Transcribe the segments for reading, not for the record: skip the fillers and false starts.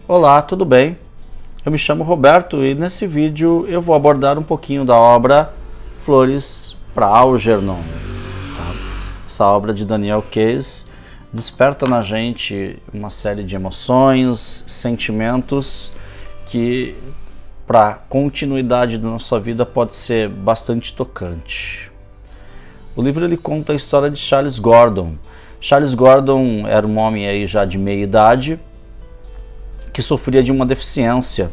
Olá, tudo bem? Eu me chamo Roberto e nesse vídeo eu vou abordar um pouquinho da obra Flores para Algernon. Essa obra de Daniel Case desperta na gente uma série de emoções, sentimentos que para a continuidade da nossa vida pode ser bastante tocante. O livro ele conta a história de Charles Gordon. Charles Gordon era um homem aí já de meia idade que sofria de uma deficiência.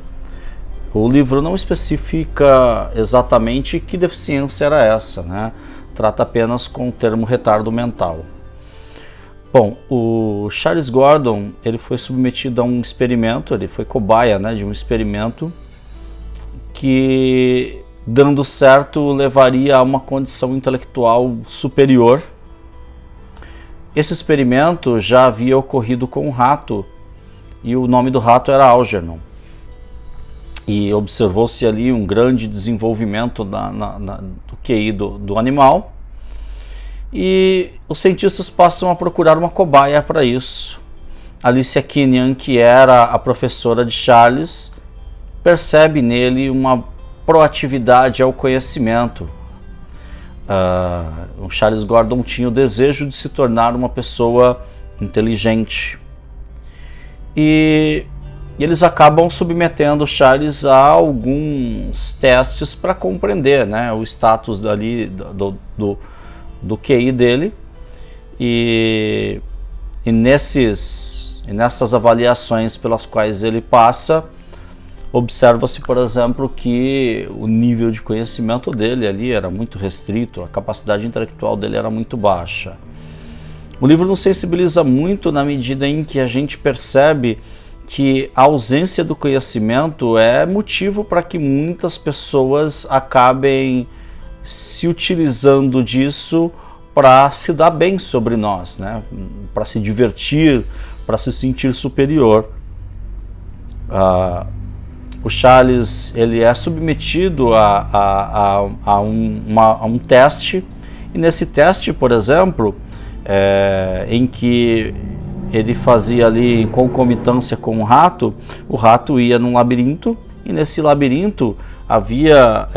O livro não especifica exatamente que deficiência era essa, né? Trata apenas com o termo retardo mental. Bom, o Charles Gordon ele foi submetido a um experimento, ele foi cobaia, né, de um experimento que, dando certo, levaria a uma condição intelectual superior. Esse experimento já havia ocorrido com um rato, e o nome do rato era Algernon. E observou-se ali um grande desenvolvimento do QI do animal. E os cientistas passam a procurar uma cobaia para isso. Alicia Kinnian, que era a professora de Charles, percebe nele uma proatividade ao conhecimento. O Charles Gordon tinha o desejo de se tornar uma pessoa inteligente. E eles acabam submetendo o Charles a alguns testes para compreender, né, o status ali do QI dele. E nessas avaliações pelas quais ele passa, observa-se, por exemplo, que o nível de conhecimento dele ali era muito restrito, a capacidade intelectual dele era muito baixa. O livro nos sensibiliza muito na medida em que a gente percebe que a ausência do conhecimento é motivo para que muitas pessoas acabem se utilizando disso para se dar bem sobre nós, né? Para se divertir, para se sentir superior. O Charles ele é submetido a um teste, e nesse teste, por exemplo, em que ele fazia ali em concomitância com o rato ia num labirinto, e nesse labirinto havia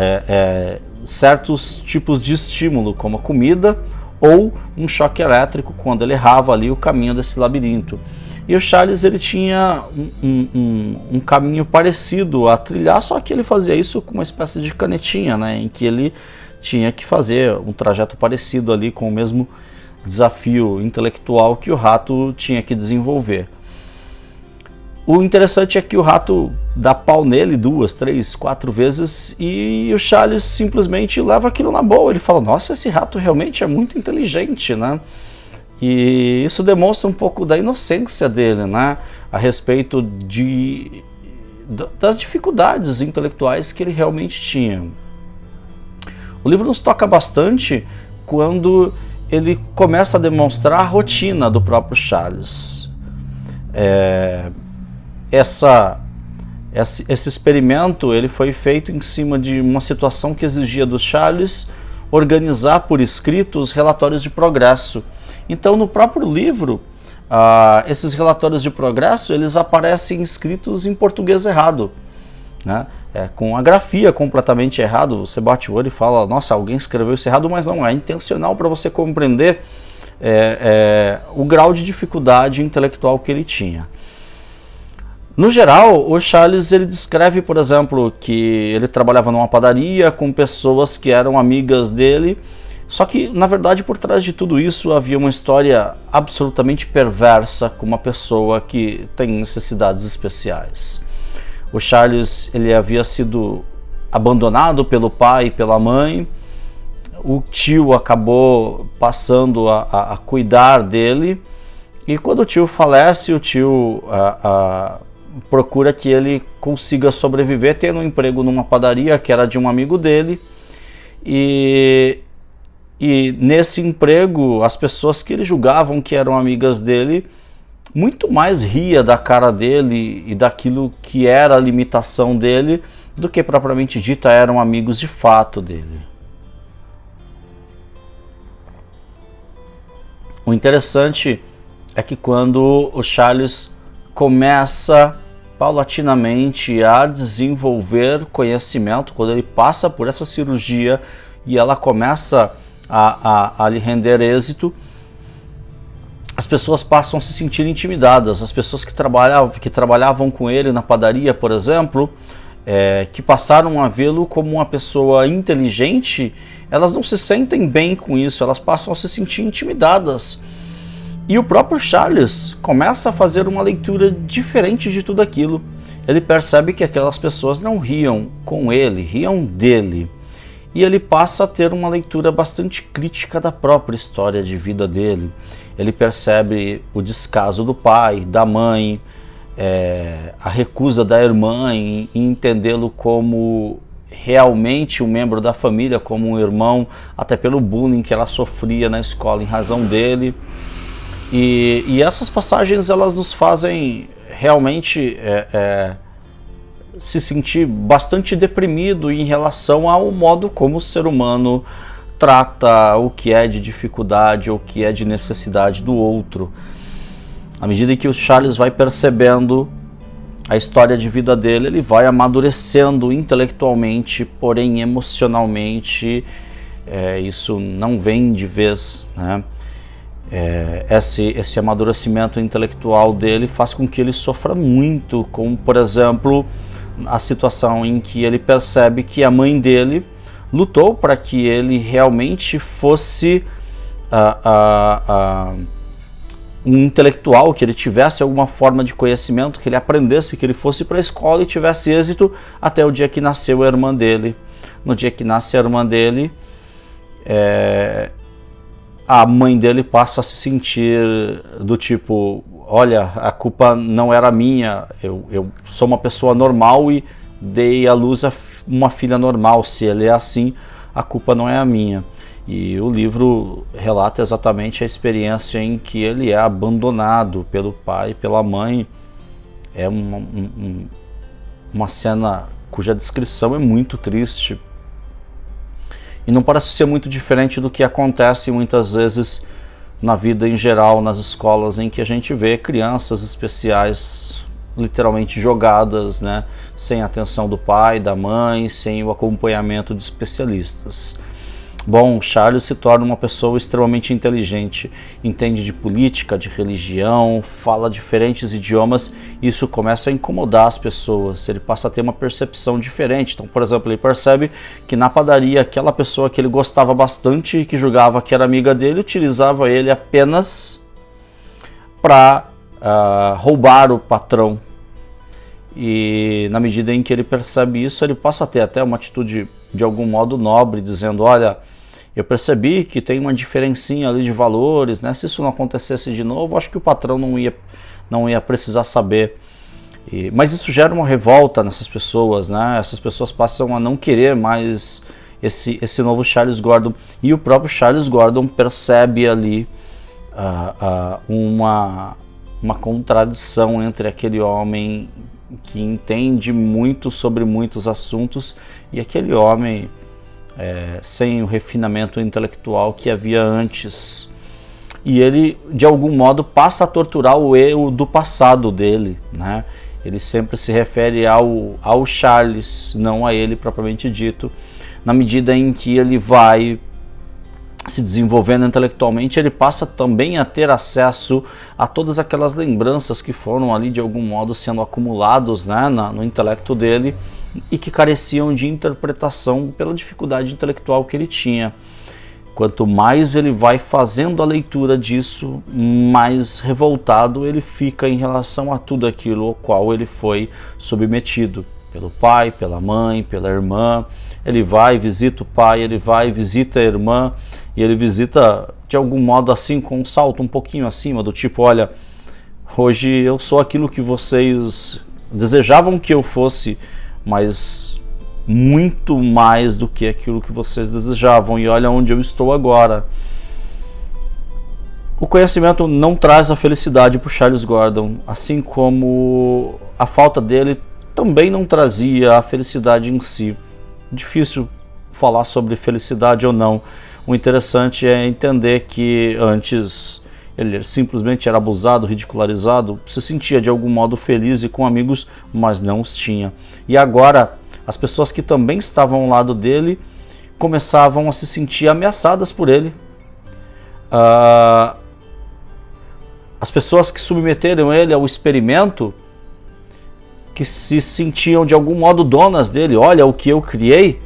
certos tipos de estímulo, como a comida ou um choque elétrico quando ele errava ali o caminho desse labirinto. E o Charles ele tinha um caminho parecido a trilhar, só que ele fazia isso com uma espécie de canetinha, né, em que ele tinha que fazer um trajeto parecido ali com o mesmo desafio intelectual que o rato tinha que desenvolver. O interessante é que o rato dá pau nele 2, 3, 4 vezes e o Charles simplesmente leva aquilo na boa. Ele fala, nossa, esse rato realmente é muito inteligente, né? E isso demonstra um pouco da inocência dele, né? A respeito das dificuldades intelectuais que ele realmente tinha. O livro nos toca bastante quando ele começa a demonstrar a rotina do próprio Charles. Esse experimento ele foi feito em cima de uma situação que exigia do Charles organizar por escrito os relatórios de progresso. Então, no próprio livro, esses relatórios de progresso eles aparecem escritos em português errado, né? Com a grafia completamente errado. Você bate o olho e fala, nossa, alguém escreveu isso errado, mas não, é intencional para você compreender o grau de dificuldade intelectual que ele tinha. No geral, o Charles ele descreve, por exemplo, que ele trabalhava numa padaria com pessoas que eram amigas dele, só que, na verdade, por trás de tudo isso havia uma história absolutamente perversa com uma pessoa que tem necessidades especiais. O Charles ele havia sido abandonado pelo pai e pela mãe. O tio acabou passando a cuidar dele. E quando o tio falece, o tio procura que ele consiga sobreviver tendo um emprego numa padaria que era de um amigo dele. E nesse emprego, as pessoas que ele julgavam que eram amigas dele muito mais ria da cara dele e daquilo que era a limitação dele do que propriamente dita eram amigos de fato dele. O interessante é que quando o Charles começa paulatinamente a desenvolver conhecimento. Quando ele passa por essa cirurgia e ela começa a lhe render êxito, as pessoas passam a se sentir intimidadas. As pessoas que trabalhavam com ele na padaria, por exemplo, que passaram a vê-lo como uma pessoa inteligente, elas não se sentem bem com isso, elas passam a se sentir intimidadas. E o próprio Charles começa a fazer uma leitura diferente de tudo aquilo. Ele percebe que aquelas pessoas não riam com ele, riam dele. E ele passa a ter uma leitura bastante crítica da própria história de vida dele. Ele percebe o descaso do pai, da mãe, a recusa da irmã em entendê-lo como realmente um membro da família, como um irmão, até pelo bullying que ela sofria na escola em razão dele. E essas passagens, elas nos fazem realmente se sentir bastante deprimido em relação ao modo como o ser humano trata o que é de dificuldade ou o que é de necessidade do outro. À medida que o Charles vai percebendo a história de vida dele, ele vai amadurecendo intelectualmente, porém emocionalmente isso não vem de vez, né? Esse amadurecimento intelectual dele faz com que ele sofra muito, como por exemplo a situação em que ele percebe que a mãe dele lutou para que ele realmente fosse um intelectual, que ele tivesse alguma forma de conhecimento, que ele aprendesse, que ele fosse para a escola e tivesse êxito até o dia que nasceu a irmã dele. No dia que nasce a irmã dele, a mãe dele passa a se sentir do tipo: olha, a culpa não era minha, eu sou uma pessoa normal e dei à luz a uma filha normal, se ele é assim, a culpa não é a minha. E o livro relata exatamente a experiência em que ele é abandonado pelo pai e pela mãe. É uma cena cuja descrição é muito triste. E não parece ser muito diferente do que acontece muitas vezes na vida em geral, nas escolas, em que a gente vê crianças especiais literalmente jogadas, né, sem a atenção do pai, da mãe, sem o acompanhamento de especialistas. Bom, Charles se torna uma pessoa extremamente inteligente, entende de política, de religião, fala diferentes idiomas, e isso começa a incomodar as pessoas. Ele passa a ter uma percepção diferente. Então, por exemplo, ele percebe que na padaria aquela pessoa que ele gostava bastante e que julgava que era amiga dele, utilizava ele apenas para roubar o patrão. E na medida em que ele percebe isso, ele passa a ter até uma atitude de algum modo nobre, dizendo: olha, eu percebi que tem uma diferencinha ali de valores, né? Se isso não acontecesse de novo, acho que o patrão não ia precisar saber. Mas isso gera uma revolta nessas pessoas, né? Essas pessoas passam a não querer mais esse novo Charles Gordon. E o próprio Charles Gordon percebe ali uma contradição entre aquele homem que entende muito sobre muitos assuntos e aquele homem sem o refinamento intelectual que havia antes. E ele, de algum modo, passa a torturar o eu do passado dele, né? Ele sempre se refere ao Charles, não a ele propriamente dito. Na medida em que ele vai se desenvolvendo intelectualmente, ele passa também a ter acesso a todas aquelas lembranças que foram ali de algum modo sendo acumulados, né, no intelecto dele, e que careciam de interpretação pela dificuldade intelectual que ele tinha. Quanto mais ele vai fazendo a leitura disso, mais revoltado ele fica em relação a tudo aquilo ao qual ele foi submetido pelo pai, pela mãe, pela irmã. Ele vai, visita o pai, ele vai, visita a irmã, e ele visita de algum modo assim, com um salto um pouquinho acima, do tipo: olha, hoje eu sou aquilo que vocês desejavam que eu fosse, mas muito mais do que aquilo que vocês desejavam, e olha onde eu estou agora. O conhecimento não traz a felicidade para o Charles Gordon, assim como a falta dele também não trazia a felicidade em si. Difícil falar sobre felicidade ou não. O interessante é entender que antes Ele simplesmente era abusado, ridicularizado, se sentia de algum modo feliz e com amigos, mas não os tinha. E agora, as pessoas que também estavam ao lado dele começavam a se sentir ameaçadas por ele. As pessoas que submeteram ele ao experimento, que se sentiam de algum modo donas dele, olha o que eu criei,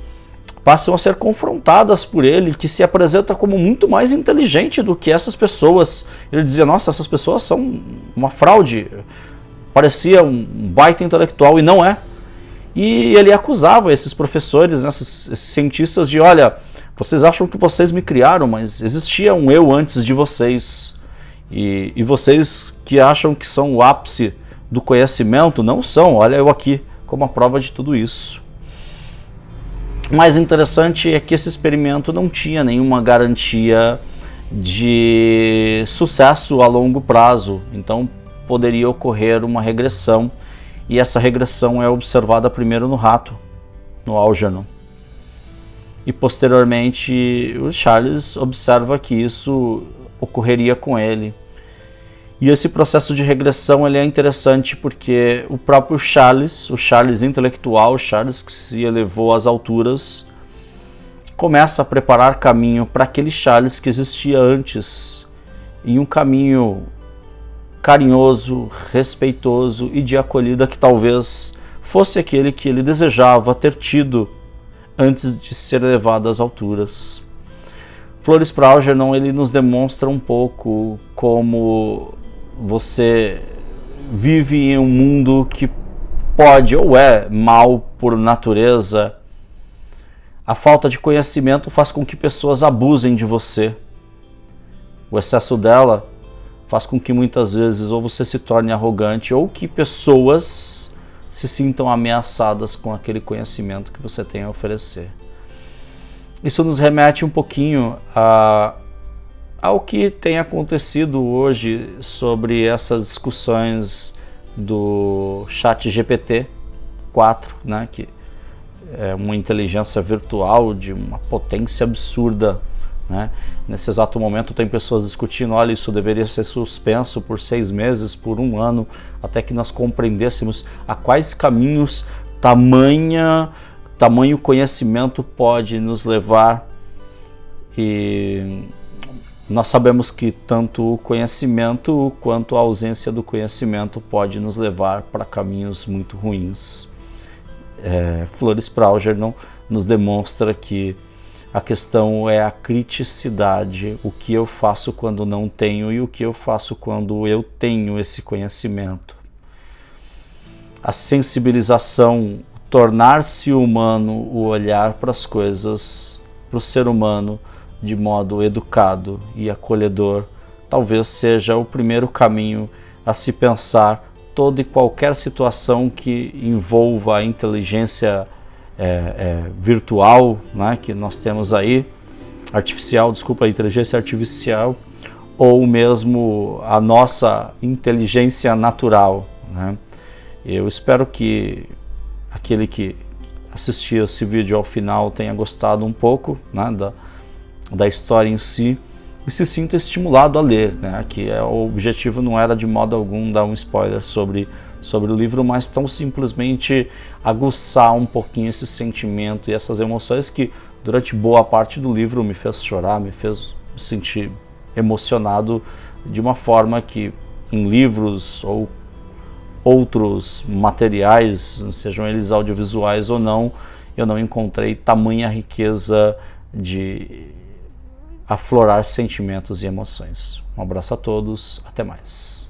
passam a ser confrontadas por ele, que se apresenta como muito mais inteligente do que essas pessoas. Ele dizia, nossa, essas pessoas são uma fraude, parecia um baita intelectual e não é. E ele acusava esses professores, esses cientistas de, olha, vocês acham que vocês me criaram, mas existia um eu antes de vocês. E vocês que acham que são o ápice do conhecimento, não são, olha eu aqui, como a prova de tudo isso. O mais interessante é que esse experimento não tinha nenhuma garantia de sucesso a longo prazo, então poderia ocorrer uma regressão, e essa regressão é observada primeiro no rato, no Algernon. E posteriormente o Charles observa que isso ocorreria com ele. E esse processo de regressão ele é interessante porque o próprio Charles, o Charles intelectual, o Charles que se elevou às alturas, começa a preparar caminho para aquele Charles que existia antes, em um caminho carinhoso, respeitoso e de acolhida que talvez fosse aquele que ele desejava ter tido antes de ser elevado às alturas. Flores para Algernon, ele nos demonstra um pouco como você vive em um mundo que pode ou é mal por natureza. A falta de conhecimento faz com que pessoas abusem de você. O excesso dela faz com que muitas vezes ou você se torne arrogante ou que pessoas se sintam ameaçadas com aquele conhecimento que você tem a oferecer. Isso nos remete um pouquinho ao que tem acontecido hoje sobre essas discussões do ChatGPT 4, né, que é uma inteligência virtual de uma potência absurda, né? Nesse exato momento tem pessoas discutindo, olha, isso deveria ser suspenso por 6 meses, por 1 ano, até que nós compreendêssemos a quais caminhos tamanho conhecimento pode nos levar. E nós sabemos que tanto o conhecimento quanto a ausência do conhecimento pode nos levar para caminhos muito ruins. Flores para Algernon nos demonstra que a questão é a criticidade, o que eu faço quando não tenho e o que eu faço quando eu tenho esse conhecimento. A sensibilização, tornar-se humano, o olhar para as coisas, para o ser humano de modo educado e acolhedor, talvez seja o primeiro caminho a se pensar toda e qualquer situação que envolva a inteligência virtual, né, que nós temos aí, a inteligência artificial, ou mesmo a nossa inteligência natural, né? Eu espero que aquele que assistiu esse vídeo ao final tenha gostado um pouco, né, da história em si e se sinta estimulado a ler, né? Que o objetivo não era de modo algum dar um spoiler sobre o livro, mas tão simplesmente aguçar um pouquinho esse sentimento e essas emoções que durante boa parte do livro me fez chorar, me fez me sentir emocionado de uma forma que em livros ou outros materiais, sejam eles audiovisuais ou não, eu não encontrei tamanha riqueza de aflorar sentimentos e emoções. Um abraço a todos, até mais.